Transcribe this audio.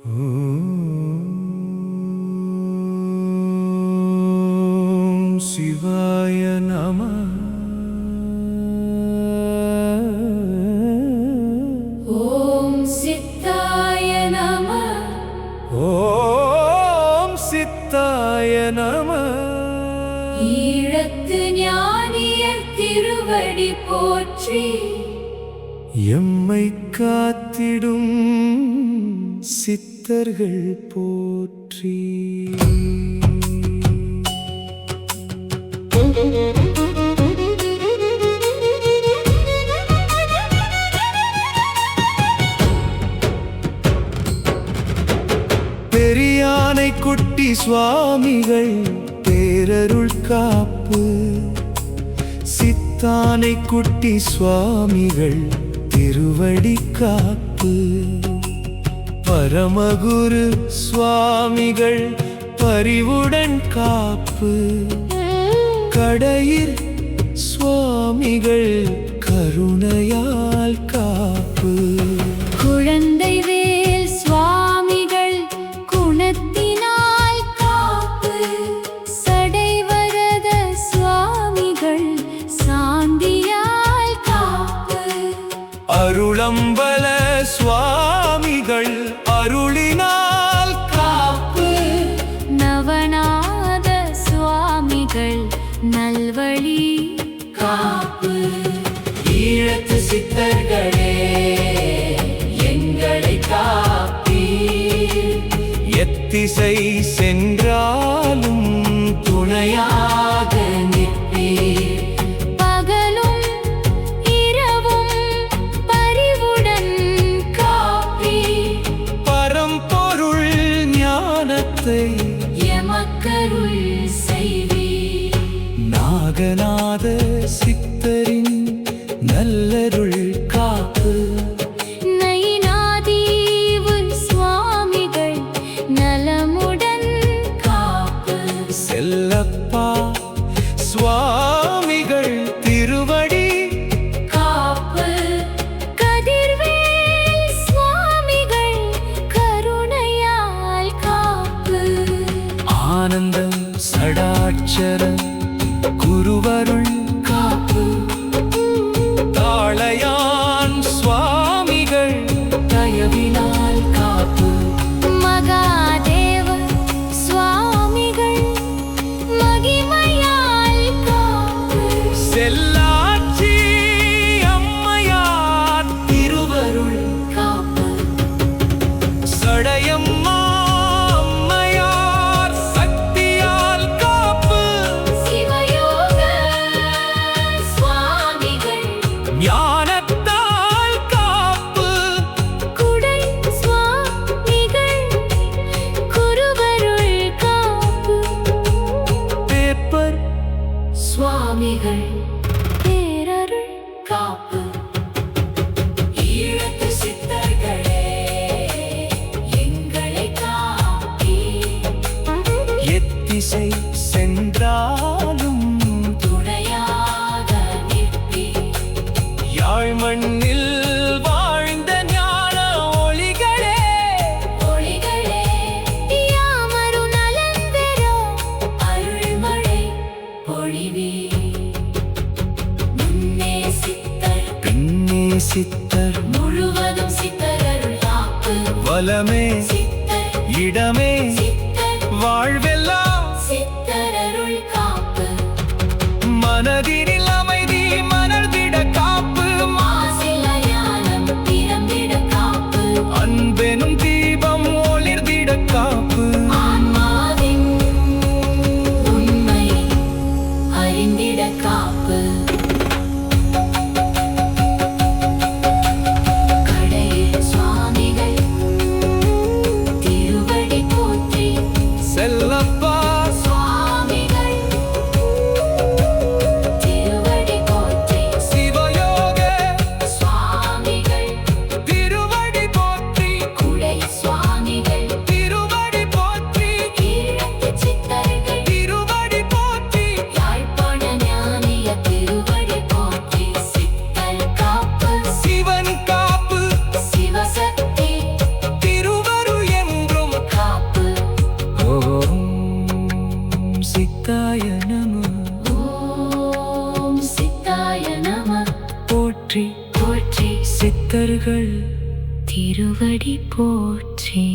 ஓம் சிவாய நம. ஓம் சித்தாய நம. ஓம் சித்தாய நம. ஈழத்து ஞானியர் திருவடி போற்றி. எம்மை காத்திடும் சித்தர்கள் போற்றி. பெரியானை குட்டி சுவாமிகள் பேரருள் காப்பு. சித்தானை குட்டி சுவாமிகள் திருவடி காப்பு. பரமகுரு சுவாமிகள் பரிவுடன் காப்பு. கடையிற் சுவாமிகள் கருணையால் காப்பு. குழந்தை வேல் சுவாமிகள் குணத்தினால் காப்பு. சடைவரத சுவாமிகள் சாந்தியால் காப்பு. அருளம்பல சுவாமிகள் அருளினால் காப்பு. நவநாத சுவாமிகள் நல்வழி காப்பு. ஈழத்து சித்தர்களே எங்களை காப்பீர். எத்திசை சென்றாலும் துணையாக நிற்பீர். பகலும் இரவும் பரிவுடன் காப்பீர். பரம்பொருள் ஞானத்தை எமக்கருள் செய்வீர். நாகநாத சித்தரின் நல்லருள் காப்பு. நயினாதீவு சுவாமிகள் நலமுடன் காப்பு. செல்லப்பா சுவாமிகள் திருவடி காப்பு. கதிர்வேல் சுவாமிகள் கருணையால் காப்பு. ஆனந்தம் சடாட்சர குருவருள் காப்பு. தாளையான் சுவாமிகள் தயவினால் காப்பு. மகாதேவ சுவாமிகள் மகிமையால் காப்பு. செல்லாச்சி அம்மையார் திருவருள் காப்பு. சடையம்மா அம்மையார் சக்தியால் காப்பு. சிவயோக சுவாமிகள் ஞானத்தால் காப்பு. குடை சுவாமிகள் குருவருள் காப்பு. பேப்பர் சுவாமிகள் பேரருள் காப்பு. ஈழத்து சித்தர்களே எங்களை காப்பீர். எத்திசை சென்றாலும் துணையாக நிற்பீர். யாழ் மண்ணில் வாழ்ந்த ஞான ஒளிகளே ஒளிகளே யாமரு நலன் பெறோ அருள்மழை பொழிவீர். முன்னே சித்தர் பின்னே சித்தர் முழுவதும் சித்தரருள் காப்பு. வலமே சித்தர் இடமே சித்தர் வாழ்வெல்லாம் சித்தரருள் காப்பு. மனதினில் அமைதி மலர்ந்திட காப்பு. மாசில ஞானம் பிறந்திட காப்பு. அன்பெனும் தீபம் ஒளிர்ந்திட காப்பு. ஆன்மாவின் உண்மை அறிந்திட காப்பு. கடையில் சுவாமிகள் திருவடி போற்றி. செல்லப்பா சுவாமிகள் திருவடி சிவாய நம போற்றி போற்றி சித்தர்கள் திருவடி போற்றி